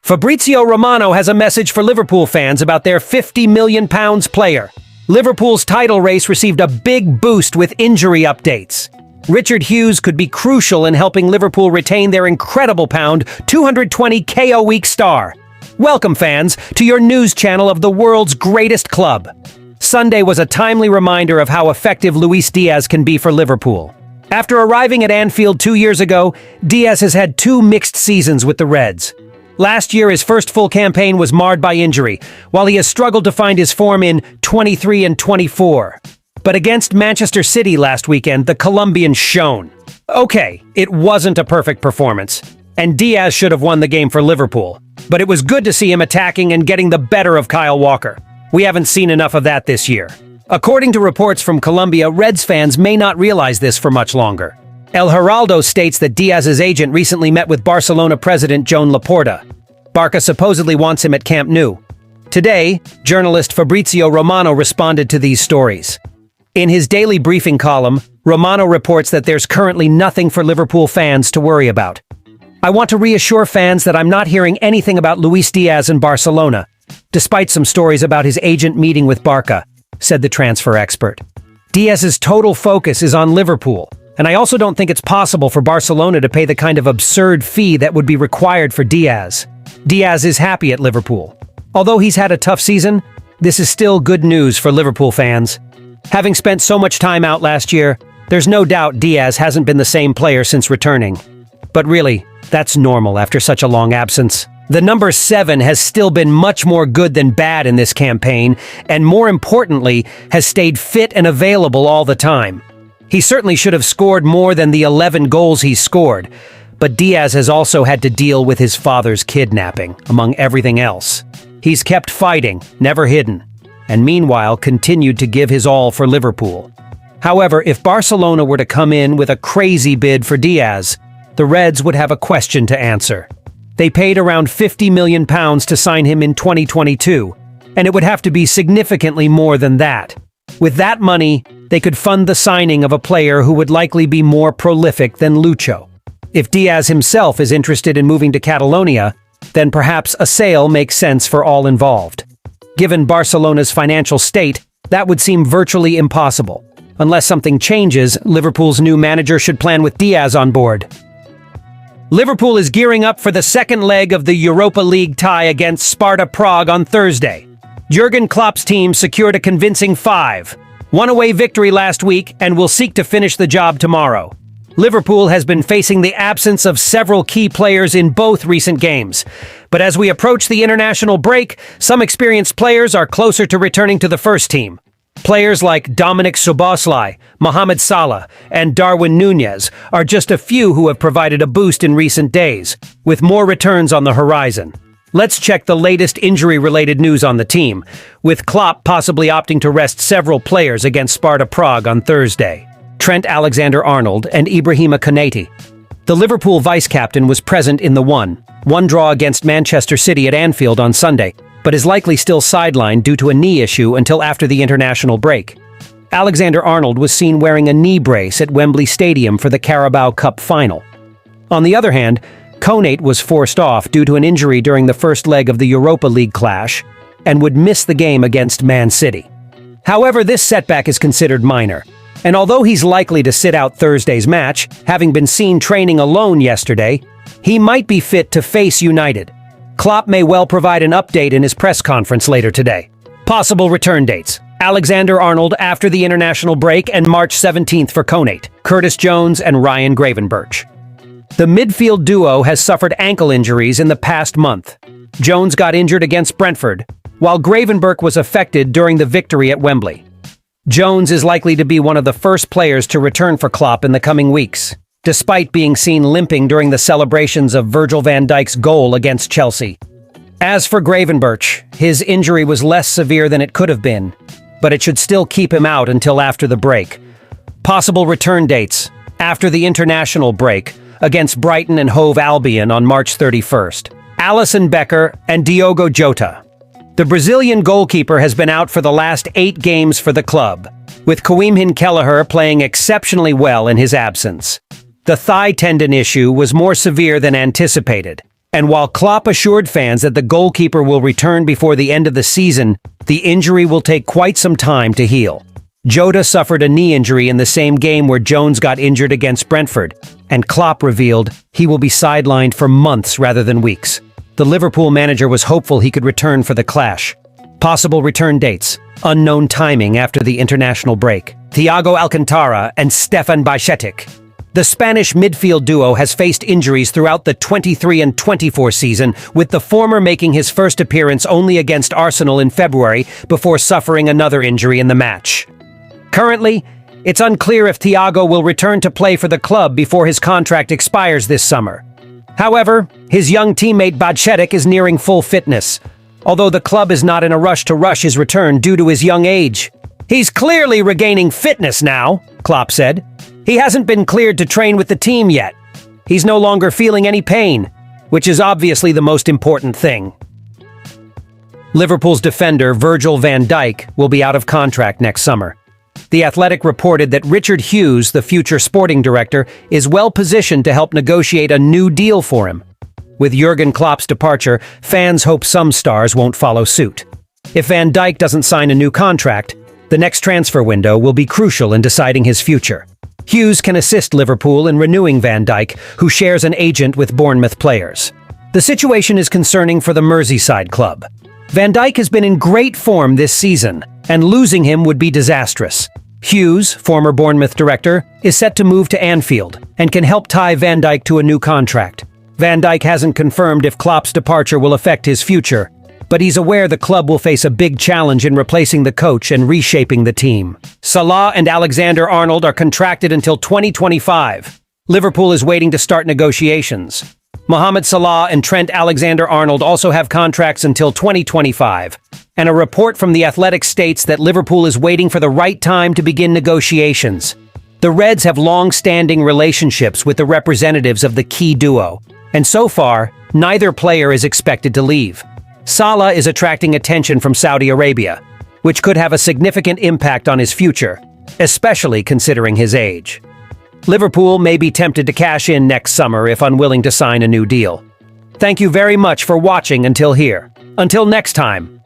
Fabrizio Romano has a message for Liverpool fans about their £50 million player. Liverpool's title race received a big boost with injury updates. Richard Hughes could be crucial in helping Liverpool retain their incredible £220K a week star. Welcome, fans, to your news channel of the world's greatest club. Sunday was a timely reminder of how effective Luis Diaz can be for Liverpool. After arriving at Anfield 2 years ago, Diaz has had 2 mixed seasons with the Reds. Last year, his first full campaign was marred by injury, while he has struggled to find his form in 23 and 24. But against Manchester City last weekend, the Colombian shone. Okay, it wasn't a perfect performance, and Diaz should have won the game for Liverpool. But it was good to see him attacking and getting the better of Kyle Walker. We haven't seen enough of that this year. According to reports from Colombia, Reds fans may not realize this for much longer. El Heraldo states that Diaz's agent recently met with Barcelona president Joan Laporta. Barca supposedly wants him at Camp Nou. Today, journalist Fabrizio Romano responded to these stories. In his daily briefing column, Romano reports that there's currently nothing for Liverpool fans to worry about. I want to reassure fans that I'm not hearing anything about Luis Diaz in Barcelona, despite some stories about his agent meeting with Barca, said the transfer expert. Diaz's total focus is on Liverpool, and I also don't think it's possible for Barcelona to pay the kind of absurd fee that would be required for Diaz. Diaz is happy at Liverpool. Although he's had a tough season, this is still good news for Liverpool fans. Having spent so much time out last year, there's no doubt Diaz hasn't been the same player since returning. But really, that's normal after such a long absence. The number 7 has still been much more good than bad in this campaign, and more importantly, has stayed fit and available all the time. He certainly should have scored more than the 11 goals he's scored, but Diaz has also had to deal with his father's kidnapping, among everything else. He's kept fighting, never hidden, and meanwhile continued to give his all for Liverpool. However, if Barcelona were to come in with a crazy bid for Diaz, the Reds would have a question to answer. They paid around £50 million to sign him in 2022, and it would have to be significantly more than that. With that money, they could fund the signing of a player who would likely be more prolific than Lucho. If Diaz himself is interested in moving to Catalonia, then perhaps a sale makes sense for all involved. Given Barcelona's financial state, that would seem virtually impossible. Unless something changes, Liverpool's new manager should plan with Diaz on board. Liverpool is gearing up for the second leg of the Europa League tie against Sparta Prague on Thursday. Jurgen Klopp's team secured a convincing 5-1 away victory last week and will seek to finish the job tomorrow. Liverpool has been facing the absence of several key players in both recent games. But as we approach the international break, some experienced players are closer to returning to the first team. Players like Dominic Szoboszlai, Mohamed Salah, and Darwin Núñez are just a few who have provided a boost in recent days, with more returns on the horizon. Let's check the latest injury-related news on the team, with Klopp possibly opting to rest several players against Sparta Prague on Thursday. Trent Alexander-Arnold and Ibrahima Konate. The Liverpool vice-captain was present in the 1-1 draw against Manchester City at Anfield on Sunday, but is likely still sidelined due to a knee issue until after the international break. Alexander-Arnold was seen wearing a knee brace at Wembley Stadium for the Carabao Cup final. On the other hand, Konate was forced off due to an injury during the first leg of the Europa League clash and would miss the game against Man City. However, this setback is considered minor, and although he's likely to sit out Thursday's match, having been seen training alone yesterday, he might be fit to face United. Klopp may well provide an update in his press conference later today. Possible return dates: Alexander-Arnold after the international break and March 17th for Konate, Curtis Jones and Ryan Gravenberch. The midfield duo has suffered ankle injuries in the past month. Jones got injured against Brentford, while Gravenberch was affected during the victory at Wembley. Jones is likely to be one of the first players to return for Klopp in the coming weeks, despite being seen limping during the celebrations of Virgil van Dijk's goal against Chelsea. As for Gravenberch, his injury was less severe than it could have been, but it should still keep him out until after the break. Possible return dates: after the international break, against Brighton and Hove Albion on March 31st. Alisson Becker and Diogo Jota. The Brazilian goalkeeper has been out for the last 8 games for the club, with Karim Kelleher playing exceptionally well in his absence. The thigh tendon issue was more severe than anticipated, And while Klopp assured fans that the goalkeeper will return before the end of the season, the injury will take quite some time to heal. Jota suffered a knee injury in the same game where Jones got injured against Brentford, and Klopp revealed he will be sidelined for months rather than weeks. The Liverpool manager was hopeful he could return for the clash. Possible return dates, unknown timing after the international break. Thiago Alcantara and Stefan Bajcetic. The Spanish midfield duo has faced injuries throughout the 23 and 24 season, with the former making his first appearance only against Arsenal in February before suffering another injury in the match. Currently, it's unclear if Thiago will return to play for the club before his contract expires this summer. However, his young teammate Bajcetic is nearing full fitness, although the club is not in a rush to rush his return due to his young age. "He's clearly regaining fitness now," Klopp said. "He hasn't been cleared to train with the team yet. He's no longer feeling any pain, which is obviously the most important thing." Liverpool's defender Virgil van Dijk will be out of contract next summer. The Athletic reported that Richard Hughes, the future sporting director, is well positioned to help negotiate a new deal for him. With Jurgen Klopp's departure, fans hope some stars won't follow suit. If Van Dijk doesn't sign a new contract, the next transfer window will be crucial in deciding his future. Hughes can assist Liverpool in renewing Van Dijk, who shares an agent with Bournemouth players. The situation is concerning for the Merseyside club. Van Dijk has been in great form this season, and losing him would be disastrous. Hughes, former Bournemouth director, is set to move to Anfield and can help tie Van Dijk to a new contract. Van Dijk hasn't confirmed if Klopp's departure will affect his future, but he's aware the club will face a big challenge in replacing the coach and reshaping the team. Salah and Alexander-Arnold are contracted until 2025. Liverpool is waiting to start negotiations. Mohamed Salah and Trent Alexander-Arnold also have contracts until 2025, and a report from The Athletic states that Liverpool is waiting for the right time to begin negotiations. The Reds have long-standing relationships with the representatives of the key duo, and so far, neither player is expected to leave. Salah is attracting attention from Saudi Arabia, which could have a significant impact on his future, especially considering his age. Liverpool may be tempted to cash in next summer if unwilling to sign a new deal. Thank you very much for watching until here. Until next time.